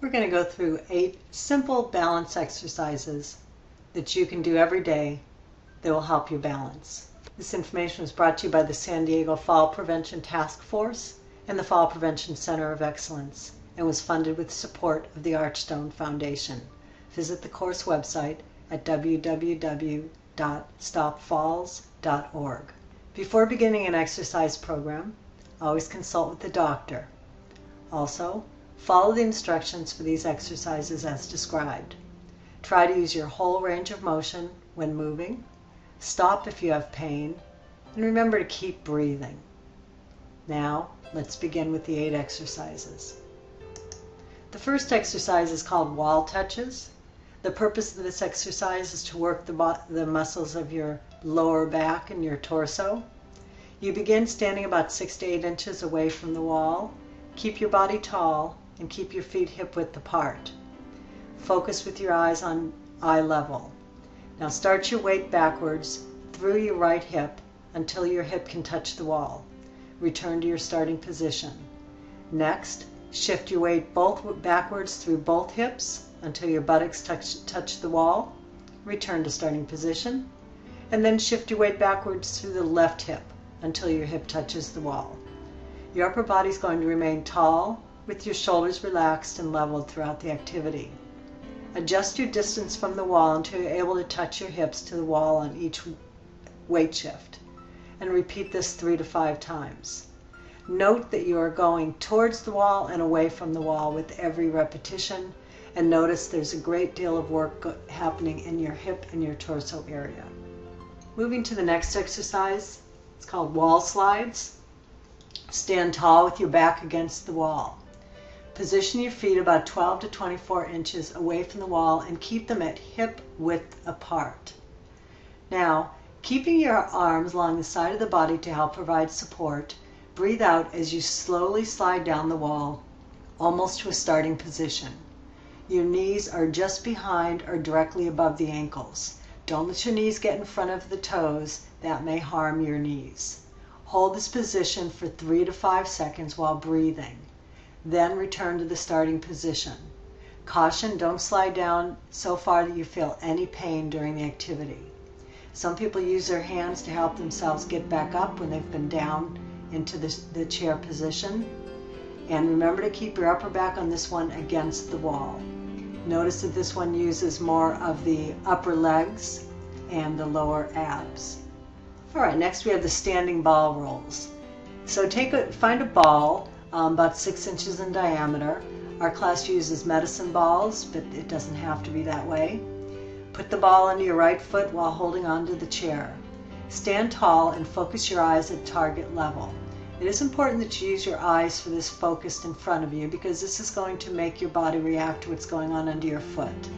We're going to go through 8 simple balance exercises that you can do every day that will help you balance. This information was brought to you by the San Diego Fall Prevention Task Force and the Fall Prevention Center of Excellence and was funded with support of the Archstone Foundation. Visit the course website at www.stopfalls.org. Before beginning an exercise program, always consult with the doctor. Also, follow the instructions for these exercises as described. Try to use your whole range of motion when moving. Stop if you have pain, and remember to keep breathing. Now, let's begin with the 8 exercises. The first exercise is called wall touches. The purpose of this exercise is to work the muscles of your lower back and your torso. You begin standing about 6 to 8 inches away from the wall. Keep your body tall and keep your feet hip width apart. Focus with your eyes on eye level. Now start your weight backwards through your right hip until your hip can touch the wall. Return to your starting position. Next, shift your weight backwards through both hips until your buttocks touch the wall. Return to starting position. And then shift your weight backwards through the left hip until your hip touches the wall. Your upper body is going to remain tall with your shoulders relaxed and leveled throughout the activity. Adjust your distance from the wall until you're able to touch your hips to the wall on each weight shift. And repeat this 3 to 5 times. Note that you are going towards the wall and away from the wall with every repetition, and notice there's a great deal of work happening in your hip and your torso area. Moving to the next exercise, it's called wall slides. Stand tall with your back against the wall. Position your feet about 12 to 24 inches away from the wall and keep them at hip width apart. Now, keeping your arms along the side of the body to help provide support, breathe out as you slowly slide down the wall, almost to a starting position. Your knees are just behind or directly above the ankles. Don't let your knees get in front of the toes. That may harm your knees. Hold this position for 3 to 5 seconds while breathing. Then return to the starting position. Caution, don't slide down so far that you feel any pain during the activity. Some people use their hands to help themselves get back up when they've been down into the chair position. And remember to keep your upper back on this one against the wall. Notice that this one uses more of the upper legs and the lower abs. All right, next we have the standing ball rolls. So find a ball about 6 inches in diameter. Our class uses medicine balls, but it doesn't have to be that way. Put the ball under your right foot while holding onto the chair. Stand tall and focus your eyes at target level. It is important that you use your eyes for this focused in front of you because this is going to make your body react to what's going on under your foot.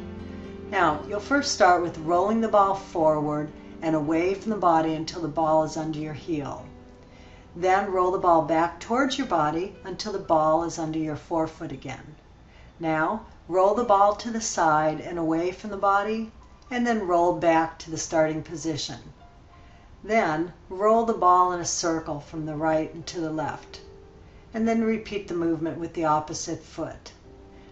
Now, you'll first start with rolling the ball forward and away from the body until the ball is under your heel. Then roll the ball back towards your body until the ball is under your forefoot again. Now, roll the ball to the side and away from the body, and then roll back to the starting position. Then, roll the ball in a circle from the right and to the left, and then repeat the movement with the opposite foot.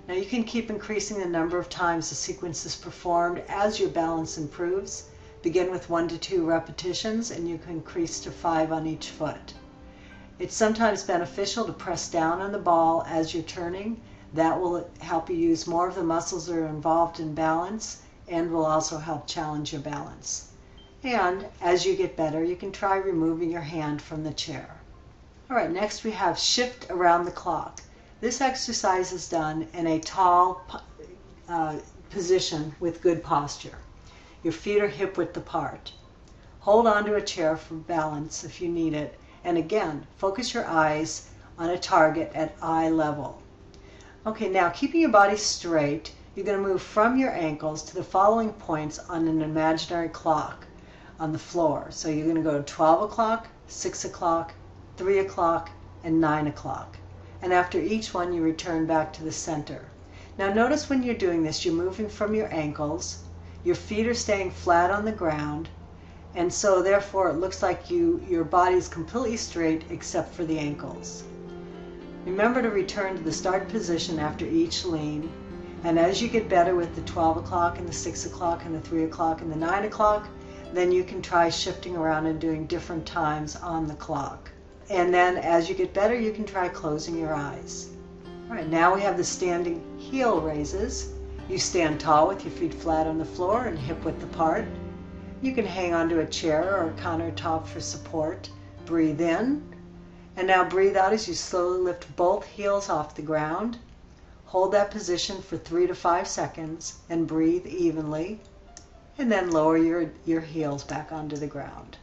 Now you can keep increasing the number of times the sequence is performed as your balance improves. Begin with 1 to 2 repetitions, and you can increase to 5 on each foot. It's sometimes beneficial to press down on the ball as you're turning. That will help you use more of the muscles that are involved in balance and will also help challenge your balance. And as you get better, you can try removing your hand from the chair. All right, next we have shift around the clock. This exercise is done in a tall position with good posture. Your feet are hip width apart. Hold onto a chair for balance if you need it. And again, focus your eyes on a target at eye level. Okay, now keeping your body straight, you're going to move from your ankles to the following points on an imaginary clock on the floor. So you're going to go to 12 o'clock, 6 o'clock, 3 o'clock, and 9 o'clock. And after each one, you return back to the center. Now notice when you're doing this, you're moving from your ankles, your feet are staying flat on the ground, and so therefore it looks like your body is completely straight except for the ankles. Remember to return to the start position after each lean, and as you get better with the 12 o'clock and the 6 o'clock and the 3 o'clock and the 9 o'clock, then you can try shifting around and doing different times on the clock. And then as you get better, you can try closing your eyes. All right, now we have the standing heel raises. You stand tall with your feet flat on the floor and hip width apart. You can hang onto a chair or a countertop for support. Breathe in, and now breathe out as you slowly lift both heels off the ground. Hold that position for 3 to 5 seconds and breathe evenly, and then lower your heels back onto the ground.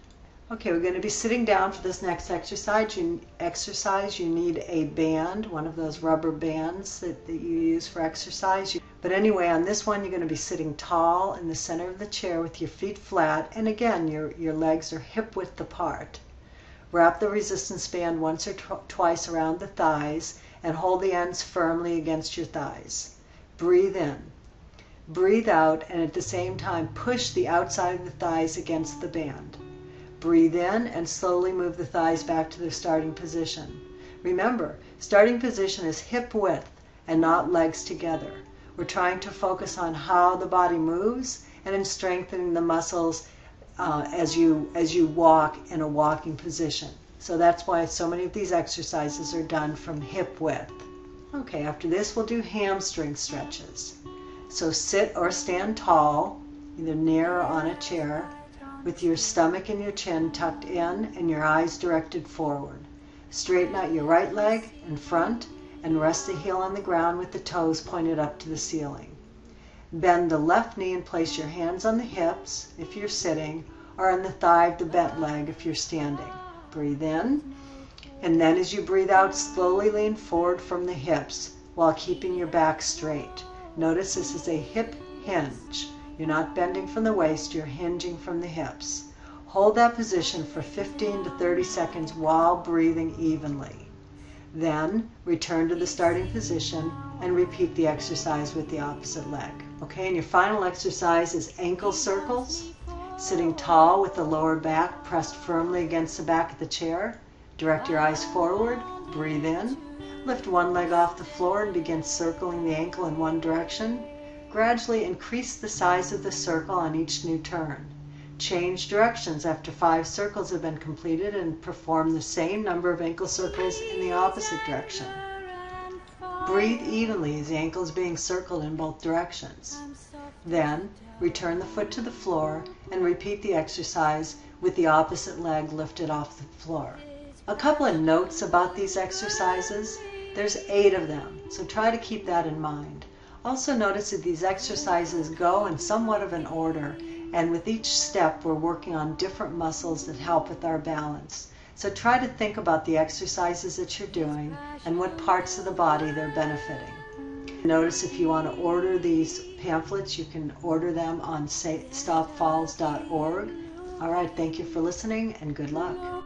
Okay, we're going to be sitting down for this next exercise. You need a band, one of those rubber bands that you use for exercise. But anyway, on this one, you're going to be sitting tall in the center of the chair with your feet flat, and again, your legs are hip width apart. Wrap the resistance band once or twice around the thighs and hold the ends firmly against your thighs. Breathe in. Breathe out, and at the same time, push the outside of the thighs against the band. Breathe in and slowly move the thighs back to their starting position. Remember, starting position is hip width and not legs together. We're trying to focus on how the body moves and in strengthening the muscles as you walk in a walking position. So that's why so many of these exercises are done from hip width. Okay, after this we'll do hamstring stretches. So sit or stand tall, either near or on a chair, with your stomach and your chin tucked in and your eyes directed forward. Straighten out your right leg in front and rest the heel on the ground with the toes pointed up to the ceiling. Bend the left knee and place your hands on the hips if you're sitting, or on the thigh of the bent leg if you're standing. Breathe in, and then as you breathe out, slowly lean forward from the hips while keeping your back straight. Notice this is a hip hinge. You're not bending from the waist, you're hinging from the hips. Hold that position for 15 to 30 seconds while breathing evenly. Then return to the starting position and repeat the exercise with the opposite leg. Okay, and your final exercise is ankle circles. Sitting tall with the lower back pressed firmly against the back of the chair. Direct your eyes forward, breathe in, lift one leg off the floor and begin circling the ankle in one direction. Gradually increase the size of the circle on each new turn. Change directions after 5 circles have been completed and perform the same number of ankle circles in the opposite direction. Breathe evenly as the ankle is being circled in both directions. Then return the foot to the floor and repeat the exercise with the opposite leg lifted off the floor. A couple of notes about these exercises. There's 8 of them, so try to keep that in mind. Also notice that these exercises go in somewhat of an order, and with each step we're working on different muscles that help with our balance. So try to think about the exercises that you're doing and what parts of the body they're benefiting. Notice if you want to order these pamphlets, you can order them on stopfalls.org. All right, thank you for listening and good luck.